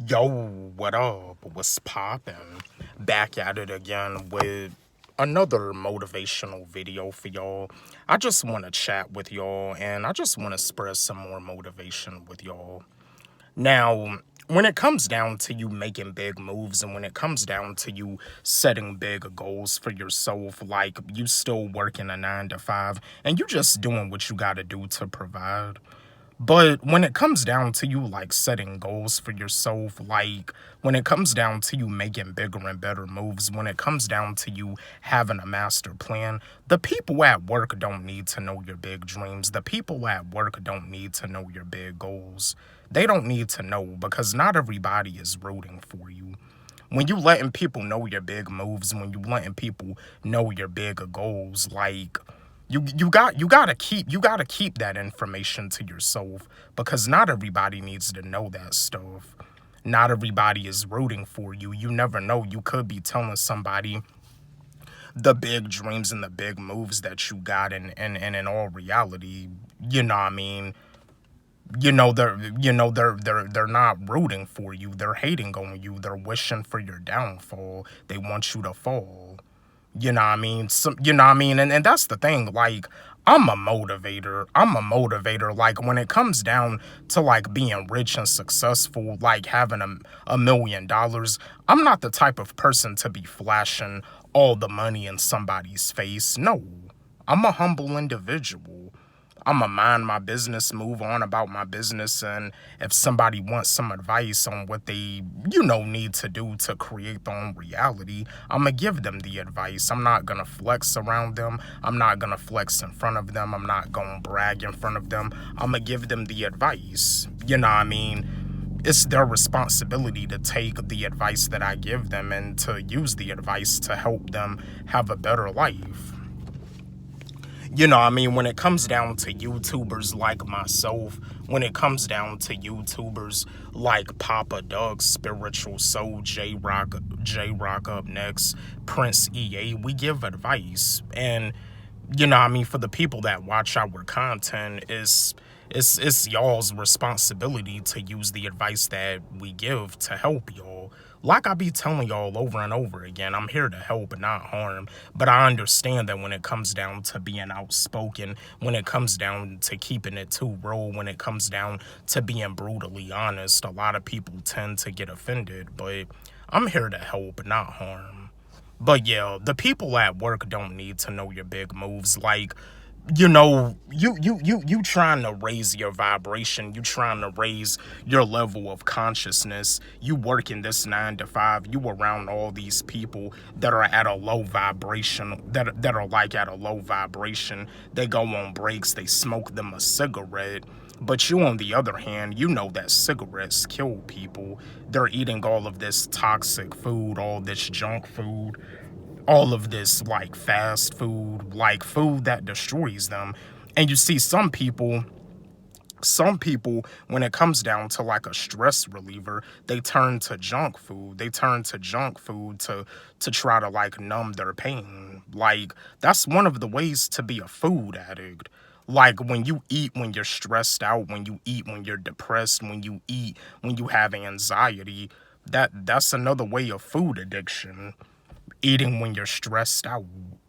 Yo, what up? What's poppin'? Back at it again with another motivational video for y'all. I just want to chat with y'all and I just want to spread some more motivation with y'all. Now, when it comes down to you making big moves and when it comes down to you setting big goals for yourself, like you still working a 9 to 5 and you just doing what you got to do to provide. But when it comes down to you like setting goals for yourself, like when it comes down to you making bigger and better moves, when it comes down to you having a master plan, the people at work don't need to know your big dreams. The people at work don't need to know your big goals. They don't need to know because not everybody is rooting for you. When you letting people know your big moves, when you letting people know your big goals, like you gotta keep that information to yourself because not everybody needs to know that stuff. Not everybody is rooting for you. You never know. You could be telling somebody the big dreams and the big moves that you got and in all reality, you know what I mean, they're not rooting for you. They're hating on you. They're wishing for your downfall. They want you to fall. You know what I mean? And that's the thing. Like, I'm a motivator. Like, when it comes down to, like, being rich and successful, like, having $1 million, I'm not the type of person to be flashing all the money in somebody's face. No. I'm a humble individual. I'm going to mind my business, move on about my business, and if somebody wants some advice on what they, need to do to create their own reality, I'm going to give them the advice. I'm not going to flex around them. I'm not going to flex in front of them. I'm not going to brag in front of them. I'm going to give them the advice. You know what I mean? It's their responsibility to take the advice that I give them and to use the advice to help them have a better life. When it comes down to YouTubers like myself, when it comes down to YouTubers like Papa Doug, Spiritual Soul, J Rock up next, Prince EA, we give advice. And, for the people that watch our content, it's y'all's responsibility to use the advice that we give to help y'all. Like I be telling y'all over and over again, I'm here to help and not harm. But I understand that when it comes down to being outspoken, when it comes down to keeping it too real, when it comes down to being brutally honest, a lot of people tend to get offended. But I'm here to help, not harm. But yeah, the people at work don't need to know your big moves. Like, you trying to raise your vibration, you trying to raise your level of consciousness, you working this 9 to 5, you around all these people that are at a low vibration, that are like at a low vibration. They go on breaks, they smoke them a cigarette. But you, on the other hand, you know that cigarettes kill people. They're eating all of this toxic food, all this junk food, all of this like fast food, like food that destroys them. And you see some people, when it comes down to like a stress reliever, they turn to junk food. They turn to junk food to try to like numb their pain. Like, that's one of the ways to be a food addict. Like, when you eat when you're stressed out, when you eat when you're depressed, when you eat when you have anxiety, that's another way of food addiction. Eating when you're stressed out.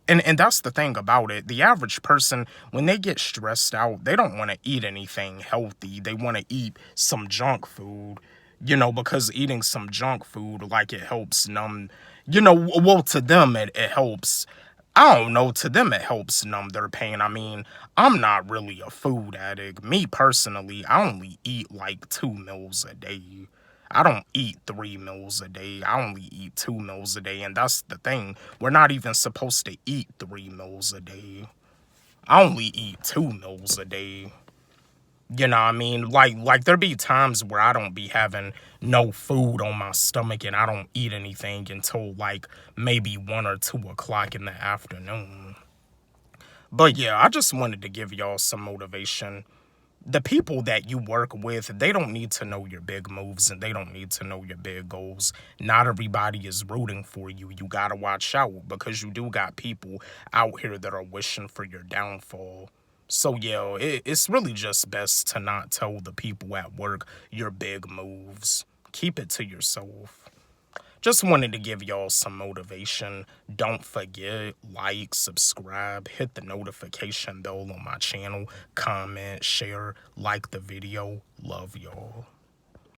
And that's the thing about it. The average person, when they get stressed out, they don't want to eat anything healthy. They want to eat some junk food, because eating some junk food, like, it helps numb, well, to them, it helps. I don't know, to them it helps numb their pain. I mean, I'm not really a food addict. Me personally, I only eat like 2 meals a day. I don't eat 3 meals a day. I only eat 2 meals a day. And that's the thing. We're not even supposed to eat 3 meals a day. I only eat 2 meals a day. You know what I mean? Like there be times where I don't be having no food on my stomach and I don't eat anything until like maybe 1 or 2 o'clock in the afternoon. But yeah, I just wanted to give y'all some motivation. The people that you work with, they don't need to know your big moves and they don't need to know your big goals. Not everybody is rooting for you. You gotta watch out because you do got people out here that are wishing for your downfall. So yeah, it's really just best to not tell the people at work your big moves. Keep it to yourself. Just wanted to give y'all some motivation. Don't forget, like, subscribe, hit the notification bell on my channel, comment, share, like the video. Love y'all.